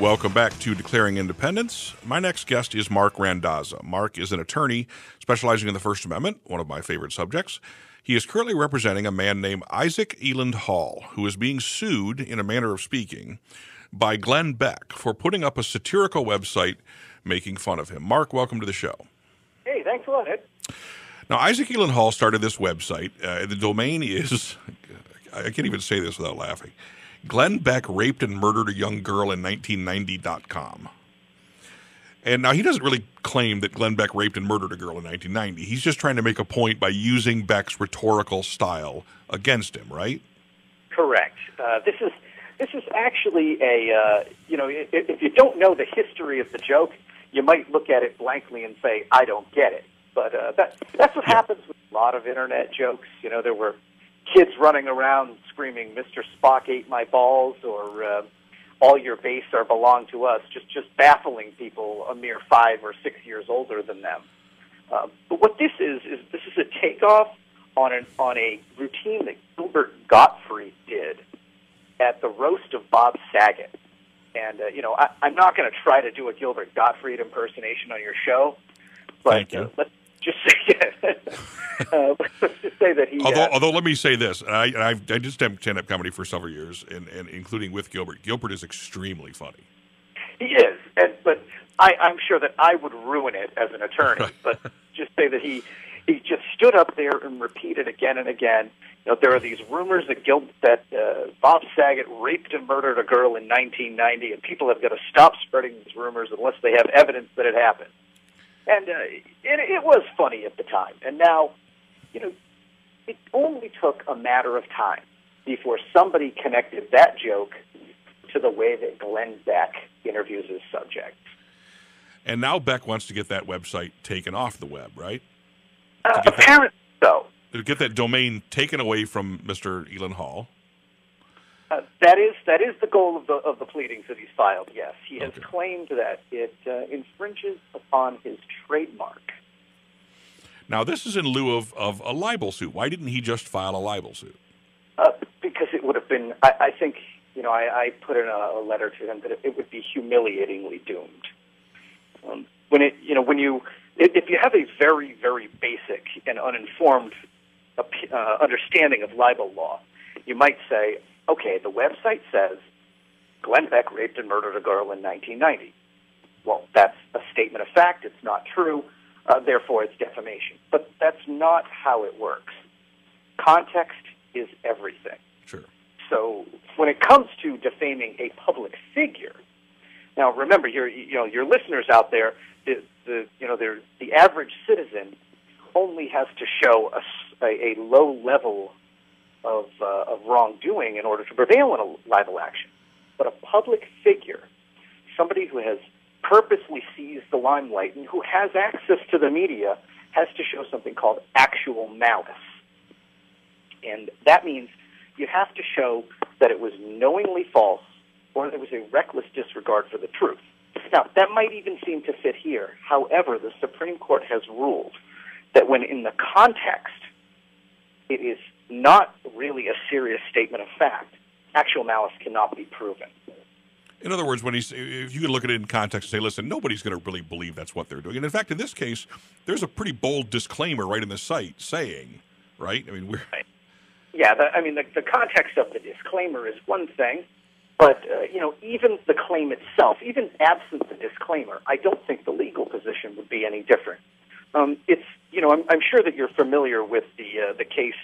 Welcome back to Declaring Independence. My next guest is Marc Randazza. Marc is an attorney specializing in the First Amendment, one of my favorite subjects. He is currently representing a man named Isaac Eland Hall, who is being sued, in a manner of speaking, by Glenn Beck for putting up a satirical website making fun of him. Marc, welcome to the show. Hey, thanks a lot, Ed. Now, Isaac Eland Hall started this website. The domain is, I can't even say this without laughing, Glenn Beck raped and murdered a young girl in 1990.com. And now he doesn't really claim that Glenn Beck raped and murdered a girl in 1990. He's just trying to make a point by using Beck's rhetorical style against him, right? Correct. This is actually a, if you don't know the history of the joke, you might look at it blankly and say, I don't get it. But that's what happens with a lot of Internet jokes. You know, there were kids running around screaming, Mr. Spock ate my balls, or all your base are belong to us, just baffling people a mere 5 or 6 years older than them. But what this is a takeoff on a routine that Gilbert Gottfried did at the roast of Bob Saget. And, I'm not going to try to do a Gilbert Gottfried impersonation on your show, but let's just say that he... Although let me say this, I did stand-up comedy for several years, and including with Gilbert. Gilbert is extremely funny. He is, but I'm sure that I would ruin it as an attorney, but just say that he just stood up there and repeated again and again, there are these rumors that Bob Saget raped and murdered a girl in 1990, and people have got to stop spreading these rumors unless they have evidence that it happened. And it was funny at the time. And now, it only took a matter of time before somebody connected that joke to the way that Glenn Beck interviews his subjects. And now Beck wants to get that website taken off the web, right? Apparently so. To get that domain taken away from Mr. Eland Hall. That is the goal of the pleadings that he's filed, yes. He has claimed that it infringes upon his trademark. Now, this is in lieu of a libel suit. Why didn't he just file a libel suit? Because it would have been, I think, I put in a letter to him that it would be humiliatingly doomed. If you have a very, very basic and uninformed understanding of libel law, you might say, okay, the website says Glenn Beck raped and murdered a girl in 1990. Well, that's a statement of fact. It's not true. Therefore, it's defamation. But that's not how it works. Context is everything. Sure. So when it comes to defaming a public figure, now remember, your listeners out there, the average citizen only has to show a low level of wrongdoing in order to prevail in a libel action. But a public figure, somebody who has purposely seized the limelight and who has access to the media, has to show something called actual malice. And that means you have to show that it was knowingly false or there was a reckless disregard for the truth. Now, that might even seem to fit here. However, the Supreme Court has ruled that when in the context it is not really a serious statement of fact, actual malice cannot be proven. In other words, if you could look at it in context and say, listen, nobody's going to really believe that's what they're doing. And in fact, in this case, there's a pretty bold disclaimer right in the site saying, right? I mean, Right. Yeah, the context of the disclaimer is one thing, but, even the claim itself, even absent the disclaimer, I don't think the legal position would be any different. I'm sure that you're familiar with the case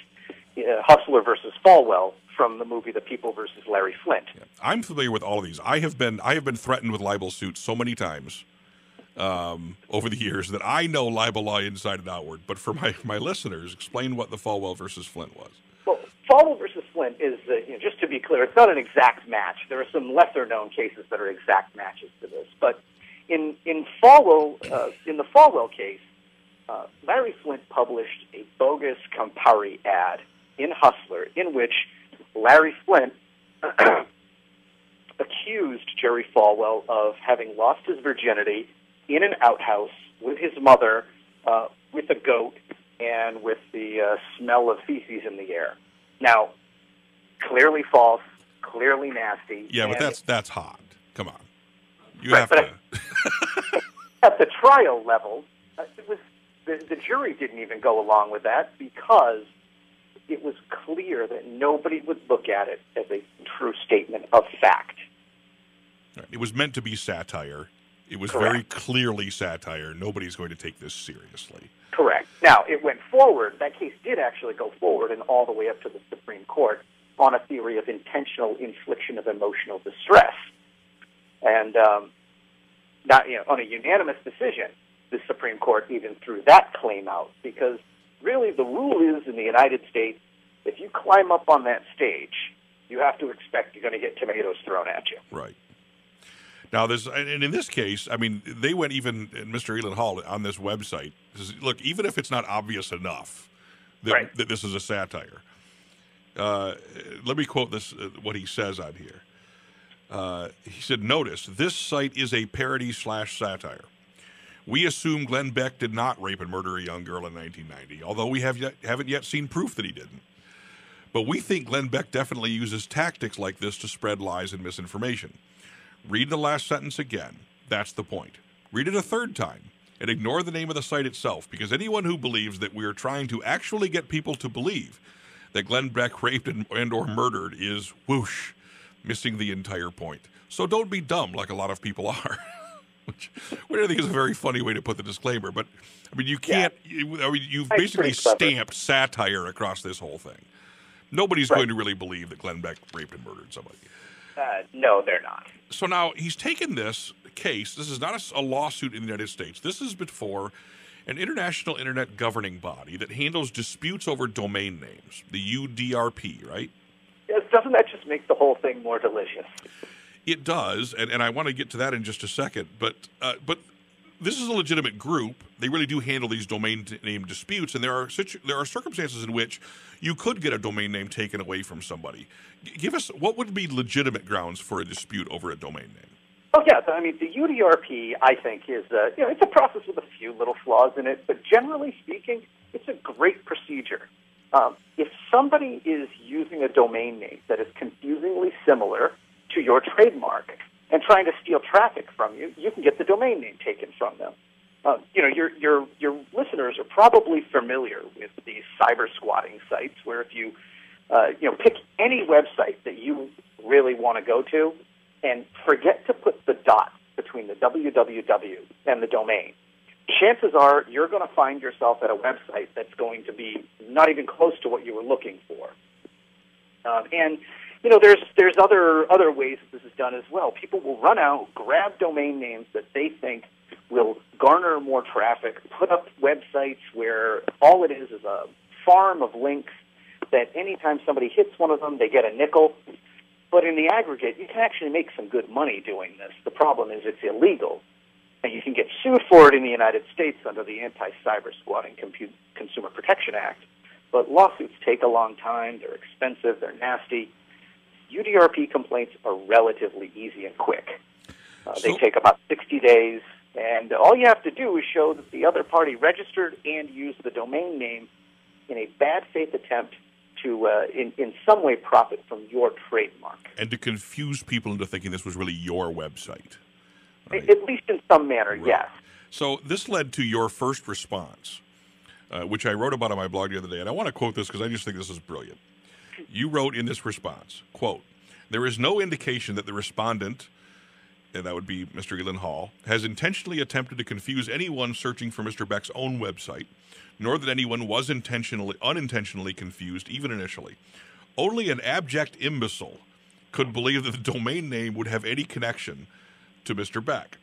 Hustler versus Falwell from the movie The People versus Larry Flint. Yeah. I'm familiar with all of these. I have been threatened with libel suits so many times over the years that I know libel law inside and outward. But for my listeners, explain what the Falwell versus Flint was. Well, Falwell versus Flint is, just to be clear, it's not an exact match. There are some lesser-known cases that are exact matches to this. But in the Falwell case, Larry Flint published a bogus Campari ad in Hustler in which Larry Flint accused Jerry Falwell of having lost his virginity in an outhouse with his mother, with a goat, and with the smell of feces in the air. Now, clearly false, clearly nasty. Yeah, but that's hot. Come on. You have to. At the trial level, it was the jury didn't even go along with that because it was clear that nobody would look at it as a true statement of fact. It was meant to be satire. It was Correct. very clearly satire. Nobody's going to take this seriously. Correct. Now, it went forward. That case did actually go forward and all the way up to the Supreme Court on a theory of intentional infliction of emotional distress. And on a unanimous decision, the Supreme Court even threw that claim out because really the rule is in the United States, if you climb up on that stage, you have to expect you're going to get tomatoes thrown at you. Right. Now, and in this case, I mean, they went even, Mr. Elon Hall, on this website, says, look, even if it's not obvious enough that this is a satire, let me quote this, what he says on here. He said, notice, this site is a parody/satire. We assume Glenn Beck did not rape and murder a young girl in 1990, although we haven't yet seen proof that he didn't. But we think Glenn Beck definitely uses tactics like this to spread lies and misinformation. Read the last sentence again. That's the point. Read it a third time and ignore the name of the site itself, because anyone who believes that we are trying to actually get people to believe that Glenn Beck raped and or murdered is, whoosh, missing the entire point. So don't be dumb like a lot of people are. Which I think is a very funny way to put the disclaimer. But, I mean, you can't, you've basically stamped satire across this whole thing. Nobody's going to really believe that Glenn Beck raped and murdered somebody. No, they're not. So now he's taken this case. This is not a lawsuit in the United States. This is before an international internet governing body that handles disputes over domain names, the UDRP, right? Yes, doesn't that just make the whole thing more delicious? It does, and I want to get to that in just a second. But this is a legitimate group. They really do handle these domain name disputes, and there are circumstances in which you could get a domain name taken away from somebody. Give us, what would be legitimate grounds for a dispute over a domain name? Oh, yeah. I mean, the UDRP, I think, is it's a process with a few little flaws in it, but generally speaking, it's a great procedure. If somebody is using a domain name that is confusingly similar to your trademark and trying to steal traffic from you, you can get the domain name taken from them. Your listeners are probably familiar with these cyber squatting sites where if you pick any website that you really want to go to and forget to put the dot between the www and the domain, chances are you're going to find yourself at a website that's going to be not even close to what you were looking for. There's other ways that this is done as well. People will run out, grab domain names that they think will garner more traffic, put up websites where all it is a farm of links that anytime somebody hits one of them, they get a nickel. But in the aggregate, you can actually make some good money doing this. The problem is it's illegal, and you can get sued for it in the United States under the Anti-Cyber Squatting Consumer Protection Act. But lawsuits take a long time. They're expensive. They're nasty. UDRP complaints are relatively easy and quick. They take about 60 days, and all you have to do is show that the other party registered and used the domain name in a bad faith attempt to, in some way, profit from your trademark. And to confuse people into thinking this was really your website. Right? At least in some manner, right. Yes. So this led to your first response, which I wrote about on my blog the other day, and I want to quote this because I just think this is brilliant. You wrote in this response, quote, "There is no indication that the respondent," and that would be Mr. Elon Hall, "has intentionally attempted to confuse anyone searching for Mr. Beck's own website, nor that anyone was unintentionally confused, even initially. Only an abject imbecile could believe that the domain name would have any connection to Mr. Beck.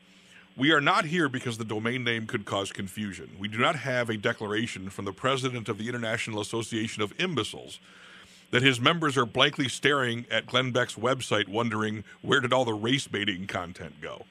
We are not here because the domain name could cause confusion. We do not have a declaration from the president of the International Association of Imbeciles that his members are blankly staring at Glenn Beck's website wondering, where did all the race-baiting content go?"